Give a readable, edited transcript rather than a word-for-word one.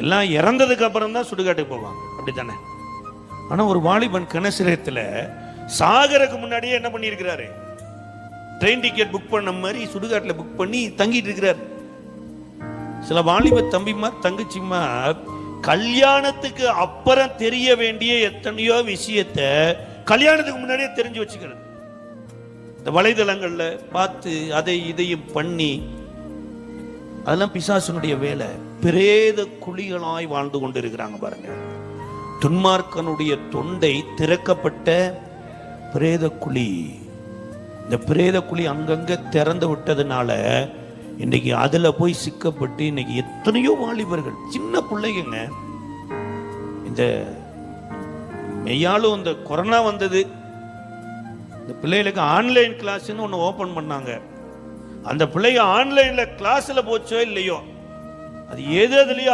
எல்லாம் இறந்ததுக்கு அப்புறம் தான் சுடுகாட்டுக்கு போவாங்க, அப்படித்தானே? ஆனா ஒரு வாலிபன் கனசிரத்துல சாகருக்கு முன்னாடியே என்ன பண்ணியிருக்கிறாரு? ட்ரெயின் டிக்கெட் புக் பண்ண மாதிரி சுடுகாட்டில் புக் பண்ணி தங்கிட்டு இருக்கிறார். சில வாலிப தம்பிமார் தங்கச்சிமார் கல்யாணத்துக்கு அப்புறம் தெரிய வேண்டிய எத்தனையோ விஷயத்த கல்யாணத்துக்கு முன்னாடியே தெரிஞ்சு வச்சுக்கிறது. இந்த வலைதளங்கள்ல பார்த்து அதை இதையும் பண்ணி, அதெல்லாம் பிசாசுனுடைய வேலை. பிரேத குழிகளாய் வாழ்ந்து கொண்டு இருக்கிறாங்க பாருங்க. துன்மார்க்கனுடைய தொண்டை திறக்கப்பட்ட பிரேத குழி. இந்த பிரேத குழி அங்கங்க திறந்து விட்டதுனால இன்னைக்கு அதுல போய் சிக்கப்பட்டு இன்னைக்கு எத்தனையோ வாலிபர்கள், சின்ன பிள்ளைங்க. இந்த மெய்யாலும் இந்த கொரோனா வந்தது, இந்த பிள்ளைகளுக்கு ஆன்லைன் கிளாஸ்ன்னு ஒன்று ஓபன் பண்ணாங்க. அந்த பிள்ளைங்க ஆன்லைன்ல கிளாஸ்ல போச்சோ இல்லையோ, அது எதுலயோ